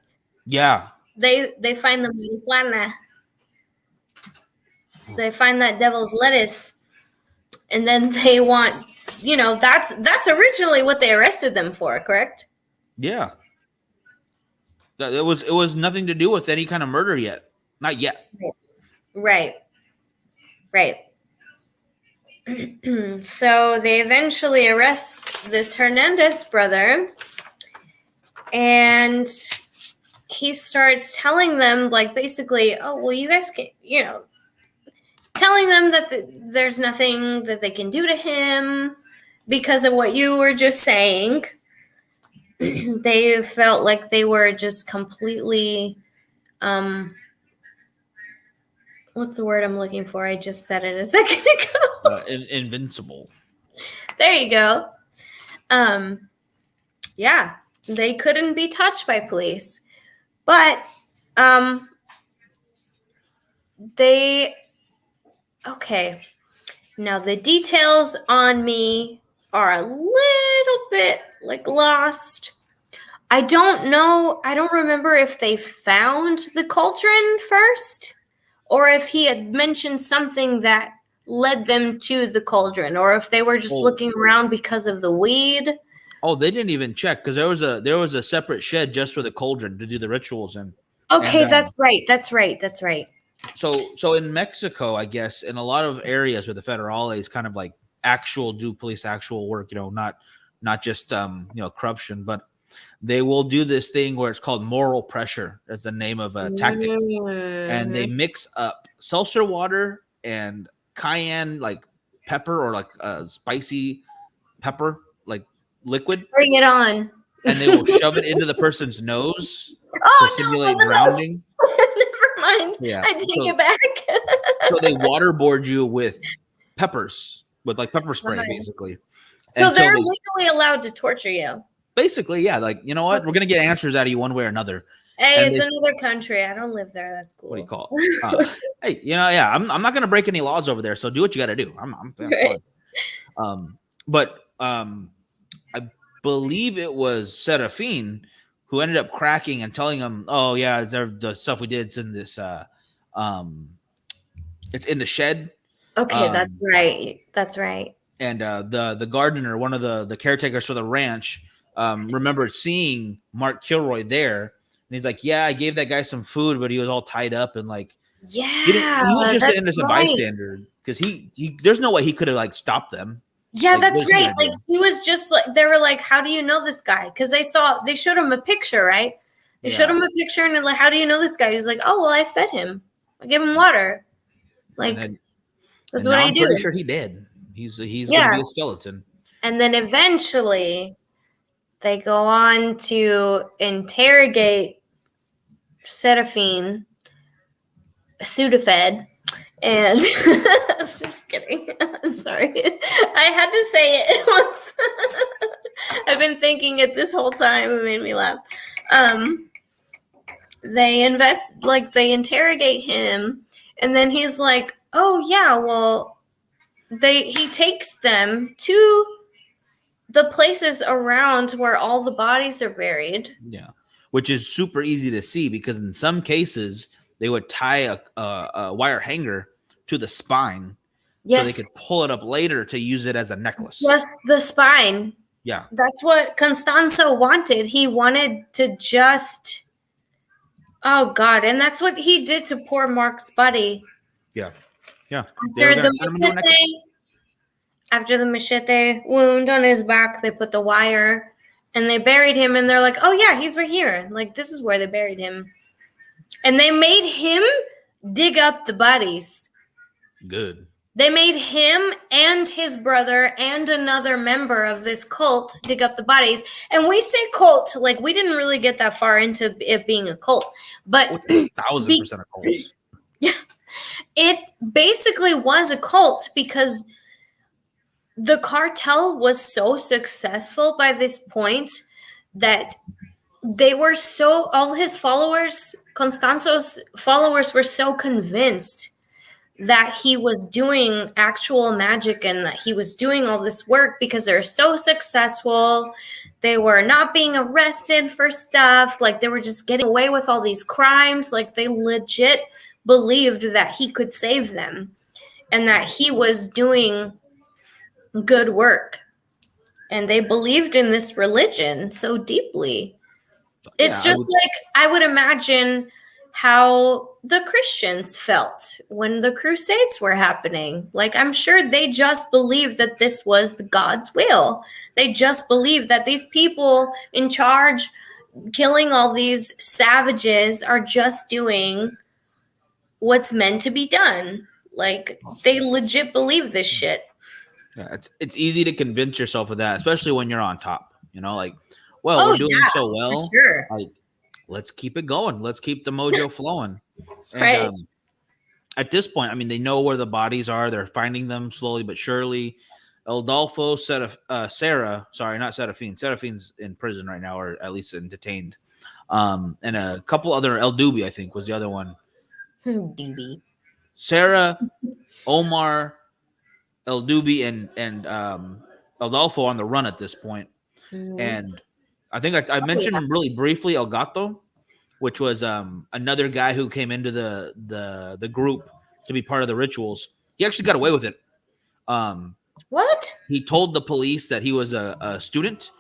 Yeah. They find the marijuana. They find that devil's lettuce. And then they want, that's originally what they arrested them for, correct? Yeah. It was nothing to do with any kind of murder yet. Not yet. Right. So they eventually arrest this Hernandez brother, and he starts telling them, like, basically, oh, well, you guys can, telling them that there's nothing that they can do to him because of what you were just saying. They felt like they were just completely, what's the word I'm looking for? I just said it a second ago. Invincible. There you go. Yeah, they couldn't be touched by police, but okay. Now the details on me are a little bit like lost. I don't know. I don't remember if they found the cauldron first, or if he had mentioned something that led them to the cauldron, or if they were just looking around because of the weed. Oh, they didn't even check because there was a separate shed just for the cauldron to do the rituals in. Okay, that's right. So in Mexico, I guess, in a lot of areas where the federales kind of like do police actual work, not just corruption, but they will do this thing where it's called moral pressure. That's the name of a tactic, and they mix up seltzer water and cayenne like pepper, or like spicy pepper, like liquid. Bring it on. And they will shove it into the person's nose to simulate drowning. Never mind. Yeah. I take it back. So they waterboard you with peppers, with like pepper spray, basically. So they're legally allowed to torture you. Basically, yeah. Like, you know what? We're gonna get answers out of you one way or another. Hey, it's another country. I don't live there. That's cool. What do you call it? Hey, yeah. I'm not gonna break any laws over there. So do what you got to do. I'm fine. But I believe it was Serafin who ended up cracking and telling him, "Oh yeah, the stuff we did is in this. It's in the shed." Okay, that's right. And the gardener, one of the caretakers for the ranch, remembered seeing Mark Kilroy there. And he's like, yeah, I gave that guy some food, but he was all tied up and like, he was just an innocent bystander because he there's no way he could have like stopped them. Yeah, like, that's right. Like he was just like, they were like, how do you know this guy? Because they showed him a picture, right? They showed him a picture and they're like, how do you know this guy? He's like, oh, well, I fed him. I gave him water. Like, that's what I do. I'm pretty sure he did. He's going to be a skeleton. And then eventually they go on to interrogate Serafin, Sudafed, and I'm just kidding. I'm sorry. I had to say it once. I've been thinking it this whole time. It made me laugh. They interrogate him, and then he's like, oh yeah, well, he takes them to the places around where all the bodies are buried. Yeah, which is super easy to see because in some cases they would tie a wire hanger to the spine so they could pull it up later to use it as a necklace. Just the spine. Yeah. That's what Constanzo wanted. He wanted to just, oh God. And that's what he did to poor Mark's buddy. Yeah. Yeah. After the machete wound on his back, they put the wire and they buried him. And they're like, oh yeah, he's right here. Like, this is where they buried him. And they made him dig up the bodies. Good. They made him and his brother and another member of this cult dig up the bodies. And we say cult, like we didn't really get that far into it being a cult. But 1,000% of cults. Yeah. It basically was a cult because the cartel was so successful by this point that they were so, all his followers, Constanzo's followers were so convinced that he was doing actual magic and that he was doing all this work because they're so successful. They were not being arrested for stuff. Like they were just getting away with all these crimes. Like they legit believed that he could save them and that he was doing good work. And they believed in this religion so deeply. It's just like, I would imagine how the Christians felt when the Crusades were happening. Like, I'm sure they just believed that this was God's will. They just believed that these people in charge, killing all these savages, are just doing what's meant to be done. Like, they legit believe this shit. Yeah, it's easy to convince yourself of that, especially when you're on top. You know, like, well, we're doing so well. Sure. Like, let's keep it going. Let's keep the mojo flowing. And, right. At this point, I mean, they know where the bodies are. They're finding them slowly but surely. Aldolfo, Seraphine's in prison right now, or at least detained. And a couple other, El Dubi, I think, was the other one. Dubi. Sarah, Omar, El Dubi, and Aldolfo on the run at this point. And I think I mentioned him really briefly, El Gato, which was another guy who came into the group to be part of the rituals. He actually got away with it. What? He told the police that he was a student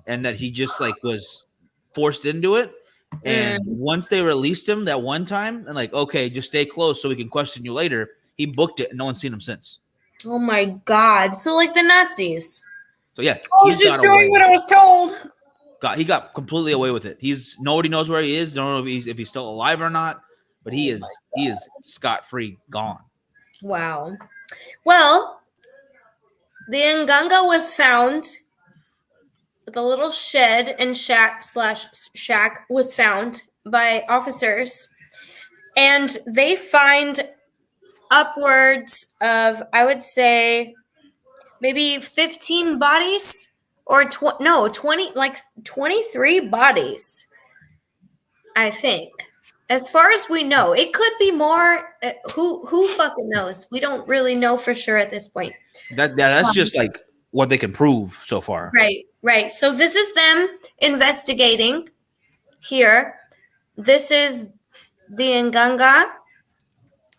and that he just was forced into it. And once they released him that one time and okay, just stay close so we can question you later, he booked it and no one's seen him since. Oh my God. So like the Nazis. So yeah. I was just doing what I was told. He got completely away with it. Nobody knows where he is. Don't know if he's still alive or not, but he is scot-free, gone. Wow. Well, the Nganga was found. The little shed and shack was found by officers, and they find upwards of, I would say, maybe 15 bodies. Or 20, 23 bodies, I think. As far as we know, it could be more. Who fucking knows? We don't really know for sure at this point. That's just what they can prove so far. Right. So this is them investigating here. This is the Nganga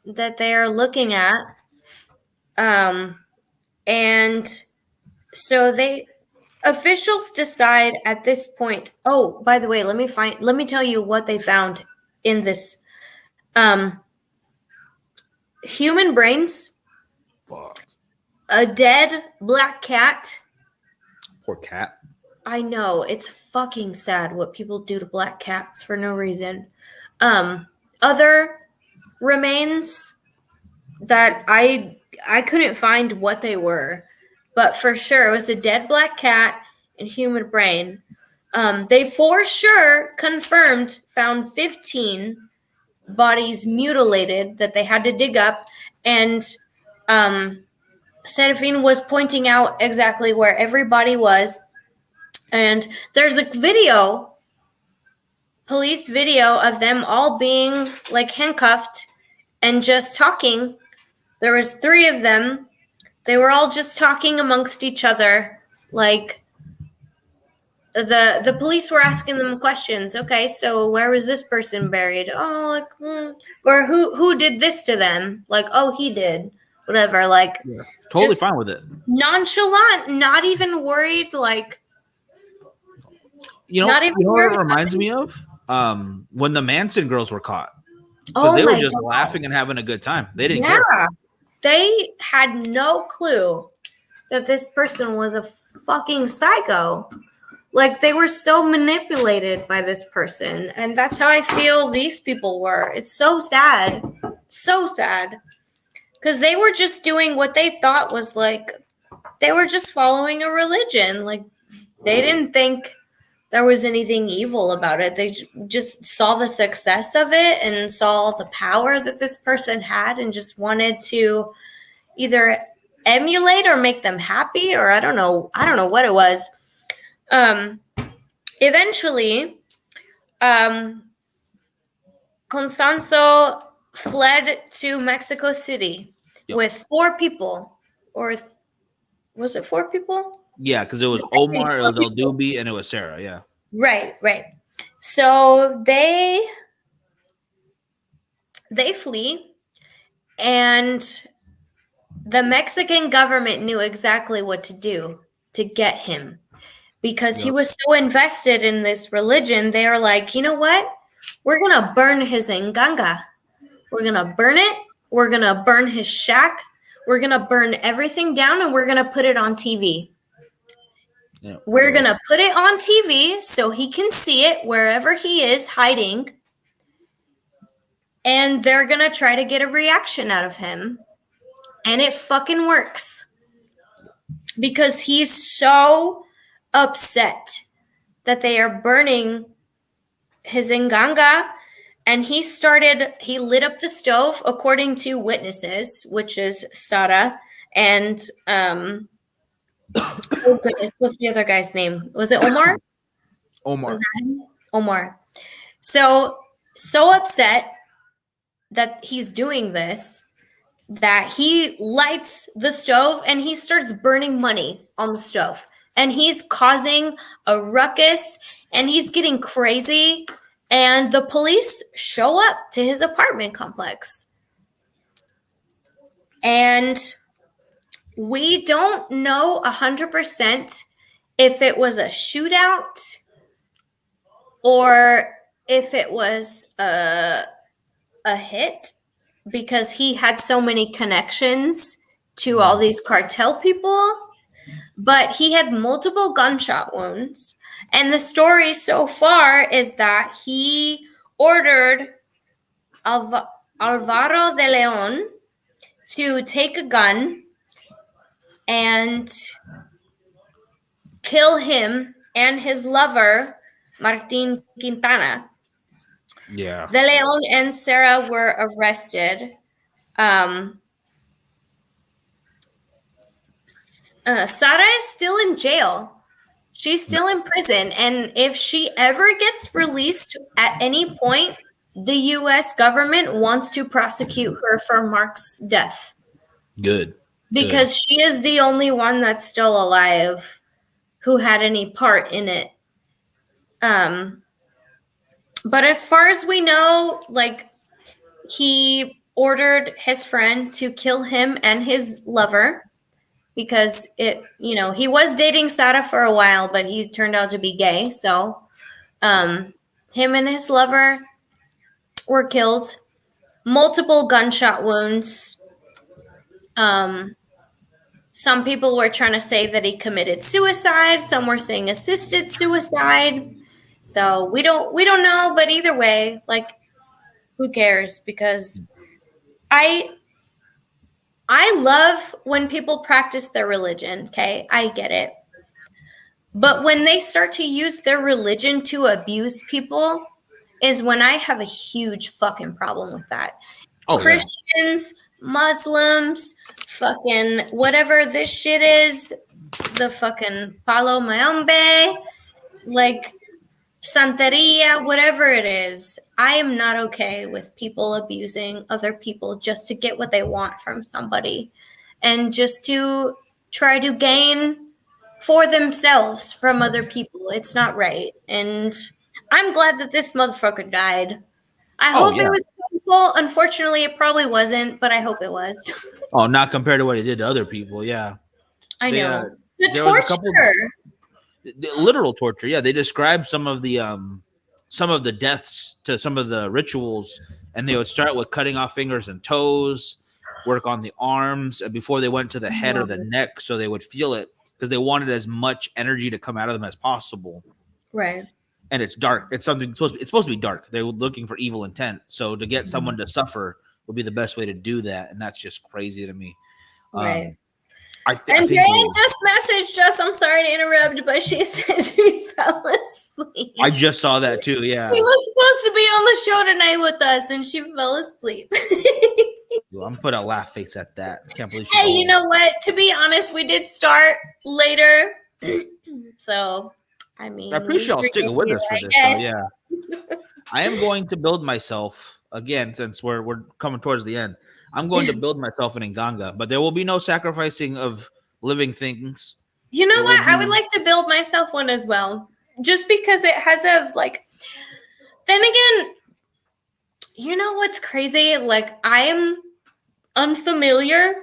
that they are looking at. And so officials decide at this point. Oh, by the way, let me tell you what they found in this. Human brains. Fuck. A dead black cat. Poor cat. I know, it's fucking sad what people do to black cats for no reason. Other remains that I couldn't find what they were. But for sure, it was a dead black cat and human brain. They for sure found 15 bodies mutilated that they had to dig up. And Serafine was pointing out exactly where every body was. And there's a police video of them all being handcuffed and just talking. There was 3 of them. They were all just talking amongst each other, the police were asking them questions. Okay, so where was this person buried? Oh, like, or who did this to them? Like, oh, he did. Whatever. Like, Totally fine with it. Nonchalant, not even worried. Like, what it reminds me of? When the Manson girls were caught. Because they were just laughing and having a good time. They didn't care. They had no clue that this person was a fucking psycho. Like, they were so manipulated by this person. And that's how I feel these people were. It's so sad. So sad. Because they were just doing what they thought was like, they were just following a religion. Like, they didn't think there was anything evil about it. They just saw the success of it and saw the power that this person had and just wanted to either emulate or make them happy, or I don't know what it was. Eventually, Constanzo fled to Mexico City with 4 people, or was it 4 people? Yeah, because it was Omar, it was El Dubi, and it was Sarah. Yeah. Right. So they flee, and the Mexican government knew exactly what to do to get him because he was so invested in this religion. They were like, you know what? We're going to burn his enganga. We're going to burn it. We're going to burn his shack. We're going to burn everything down, and we're going to put it on TV. Yeah. We're going to put it on TV so he can see it wherever he is hiding. And they're going to try to get a reaction out of him. And it fucking works. Because he's so upset that they are burning his inganga. And he lit up the stove, according to witnesses, which is Sara and oh goodness, what's the other guy's name? Was it Omar? Omar. Omar. So upset that he's doing this, that he lights the stove and he starts burning money on the stove. And he's causing a ruckus and he's getting crazy. And the police show up to his apartment complex. And we don't know 100% if it was a shootout or if it was a hit, because he had so many connections to all these cartel people, but he had multiple gunshot wounds. And the story so far is that he ordered Alvaro de Leon to take a gun and kill him and his lover, Martin Quintana. Yeah. De Leon and Sarah were arrested. Sara is still in jail. She's still in prison. And if she ever gets released at any point, the U.S. government wants to prosecute her for Mark's death. Good. Because she is the only one that's still alive who had any part in it. But as far as we know, like, he ordered his friend to kill him and his lover because he was dating Sara for a while, but he turned out to be gay. So him and his lover were killed. Multiple gunshot wounds. Some people were trying to say that he committed suicide. Some were saying assisted suicide. So we don't know, but either way, like, who cares? Because I love when people practice their religion, okay? I get it. But when they start to use their religion to abuse people is when I have a huge fucking problem with that. Oh, Christians, yeah. Muslims, fucking whatever this shit is, the fucking Palo Mayombe, like Santeria, whatever it is, I am not okay with people abusing other people just to get what they want from somebody and just to try to gain for themselves from other people. It's not right. And I'm glad that this motherfucker died. I hope it was painful. Unfortunately, it probably wasn't, but I hope it was. Oh, not compared to what he did to other people. Yeah. I know. The there was a torture. Literal torture. Yeah. They described some of the deaths to some of the rituals, and they would start with cutting off fingers and toes, work on the arms before they went to the head or the neck, so they would feel it, because they wanted as much energy to come out of them as possible. Right. And it's dark. It's supposed to be dark. They were looking for evil intent. So to get someone to suffer would be the best way to do that. And that's just crazy to me. Right. I and Jane just messaged us. I'm sorry to interrupt, but she said she fell asleep. I just saw that too. Yeah. She was supposed to be on the show tonight with us, and she fell asleep. I'm put a laugh face at that. I can't believe. Hey, you know what? To be honest, we did start later, so I mean, I appreciate y'all sticking with us for this. Though, yeah. I am going to build myself again, since we're coming towards the end. I'm going to build myself an Nganga, but there will be no sacrificing of living things. You know what? I would like to build myself one as well, just because it has a like. Then again, you know what's crazy? Like, I am unfamiliar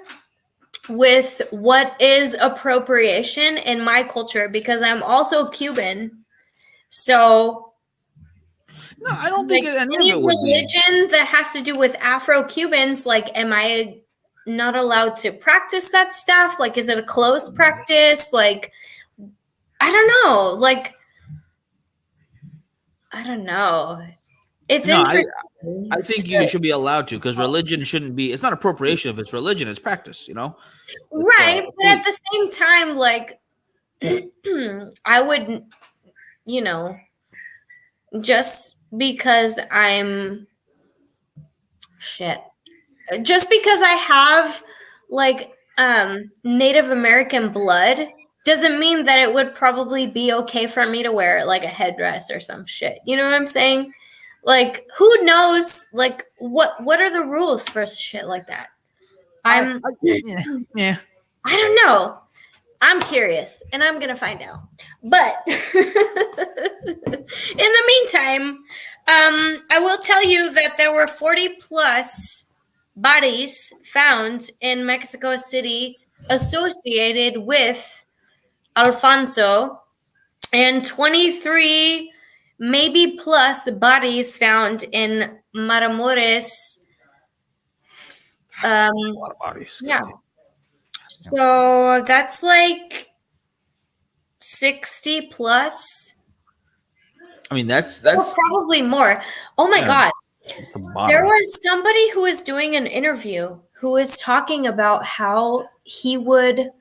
with what is appropriation in my culture because I'm also Cuban. So no, I don't think any religion that has to do with Afro-Cubans, like, am I not allowed to practice that stuff? Like, is it a closed practice? Like, I don't know. Like, I don't know. It's interesting. I think you should be allowed to, because religion shouldn't be. It's not appropriation if it's religion; it's practice. You know, right? But at the same time, like, I would, you know, just because I'm just because I have like Native American blood doesn't mean that it would probably be okay for me to wear like a headdress or some shit. You know what I'm saying? Like, who knows? Like, what are the rules for shit like that? I don't know. I'm curious, and I'm gonna find out. But in the meantime, I will tell you that there were 40 plus bodies found in Mexico City associated with Alfonso, and 23 maybe plus bodies found in Matamoros. A lot of bodies. Yeah. So that's like 60 plus. I mean, that's probably more. Oh my God. There was somebody who was doing an interview who was talking about how he would,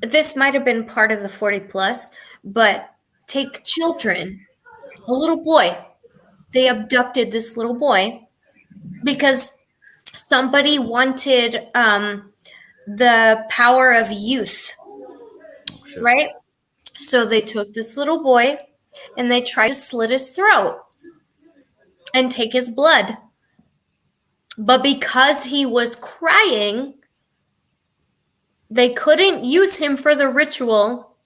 this might have been part of the 40 plus, but take children, a little boy. They abducted this little boy because somebody wanted the power of youth, right? So they took this little boy and they tried to slit his throat and take his blood. But because he was crying, they couldn't use him for the ritual,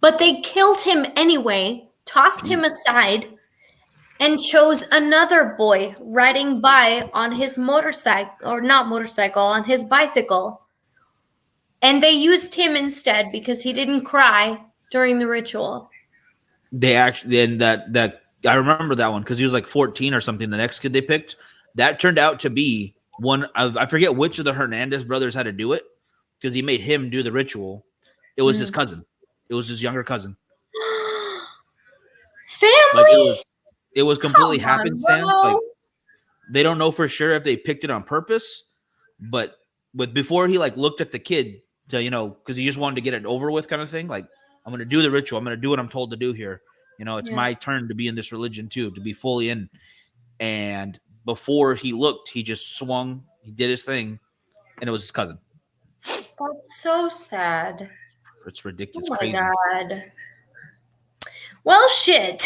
but they killed him anyway, tossed him aside, and chose another boy riding by on his motorcycle, or not motorcycle, on his bicycle. And they used him instead because he didn't cry during the ritual. They actually, and that I remember that one because he was like 14 or something. The next kid they picked, that turned out to be one. I forget which of the Hernandez brothers had to do it because he made him do the ritual. It was his cousin. It was his younger cousin. Family. Like it was completely happenstance. Like they don't know for sure if they picked it on purpose, but before he like looked at the kid to, you know, because he just wanted to get it over with kind of thing. Like, I'm going to do the ritual. I'm going to do what I'm told to do here. You know, it's my turn to be in this religion too, to be fully in. And before he looked, he just swung, he did his thing, and it was his cousin. That's so sad. It's ridiculous. Oh my crazy. God. Well, shit.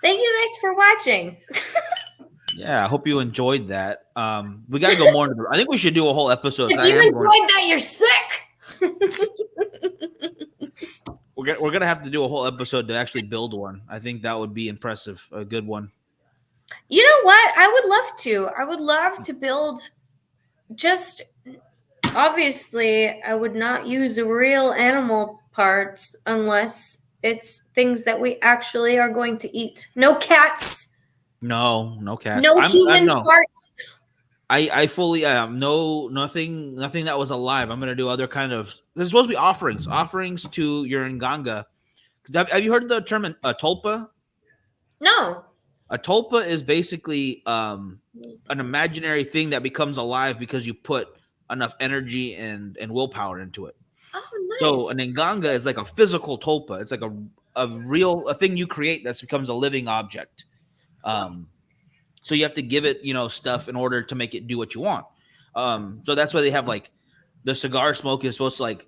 Thank you guys for watching. Yeah, I hope you enjoyed that. We got to go more into I think we should do a whole episode. If you enjoyed that, you're sick. we're gonna have to do a whole episode to actually build one. I think that would be impressive, a good one. You know what? I would love to. I would love to build. Just obviously, I would not use real animal parts unless it's things that we actually are going to eat. No cats. No cats. No human parts. I fully nothing that was alive. I'm gonna do other kind of. There's supposed to be offerings to your Nganga. Have you heard the term a tulpa? No. A tulpa is basically an imaginary thing that becomes alive because you put enough energy and willpower into it. Oh, nice. So an Nganga is like a physical tulpa. It's like a thing you create that becomes a living object. So you have to give it, stuff in order to make it do what you want. So that's why they have like the cigar smoke is supposed to like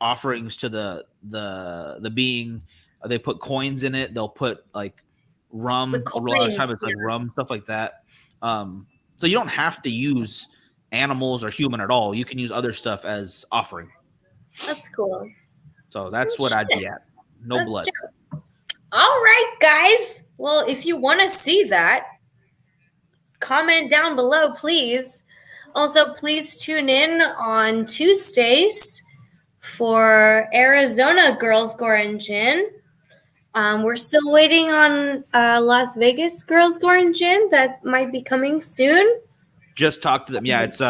offerings to the being. They put coins in it. They'll put like rum. A lot of times it's like rum, stuff like that. So you don't have to use animals or human at all. You can use other stuff as offering. That's cool. So that's what I'd be at. No blood. Dope. All right, guys. Well, if you want to see that, comment down below, please. Also, please tune in on Tuesdays for Arizona Girls Gore and Gin. We're still waiting on Las Vegas Girls Gore and Gin. That might be coming soon. Just talk to them. Yeah, it's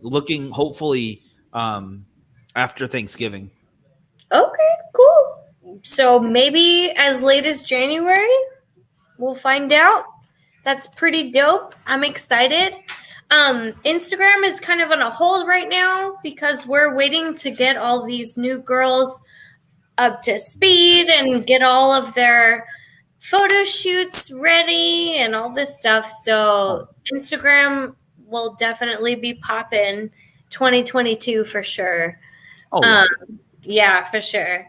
looking hopefully after Thanksgiving. Okay, cool. So maybe as late as January, we'll find out. That's pretty dope. I'm excited. Instagram is kind of on a hold right now because we're waiting to get all these new girls up to speed and get all of their photo shoots ready and all this stuff. So Instagram will definitely be popping 2022 for sure. Oh, yeah. Yeah, for sure.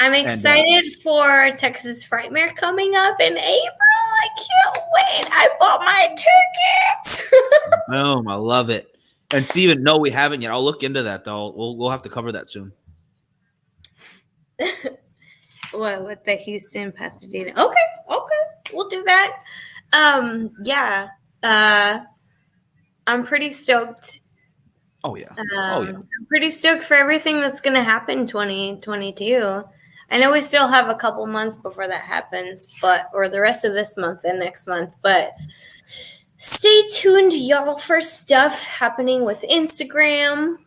I'm excited for Texas Frightmare coming up in April. I can't wait. I bought my tickets. Boom. I love it. And Steven, no, we haven't yet. I'll look into that, though. We'll have to cover that soon. What, with the Houston, Pasadena? Okay. We'll do that. Yeah. I'm pretty stoked. Oh, yeah. I'm pretty stoked for everything that's going to happen in 2022. I know we still have a couple months before that happens, or the rest of this month and next month, but stay tuned, y'all, for stuff happening with Instagram.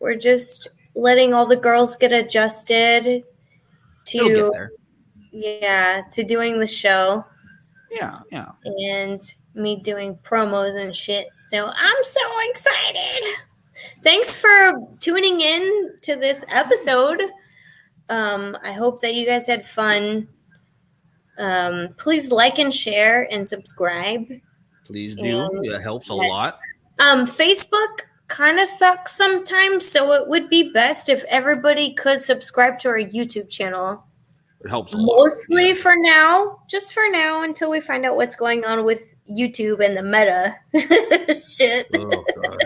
We're just letting all the girls get adjusted to doing the show. Yeah. And me doing promos and shit. So I'm so excited. Thanks for tuning in to this episode. I hope that you guys had fun. Please like and share and subscribe. Please do. It helps a lot. Facebook kind of sucks sometimes, so it would be best if everybody could subscribe to our YouTube channel. It helps a Mostly for now. Just for now until we find out what's going on with YouTube and the meta shit. Oh,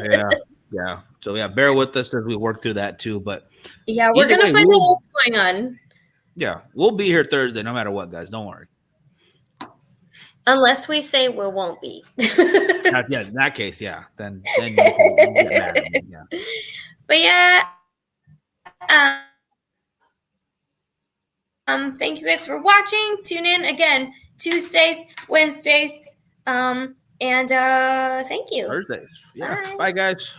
God. Yeah. So bear with us as we work through that too. But yeah, we're gonna find out what's going on. Yeah, we'll be here Thursday no matter what, guys. Don't worry. Unless we say we won't be. In that case, yeah. Then you can get mad at me. Yeah. But yeah. Thank you guys for watching. Tune in again Tuesdays, Wednesdays, and thank you. Thursdays. Yeah. Bye guys.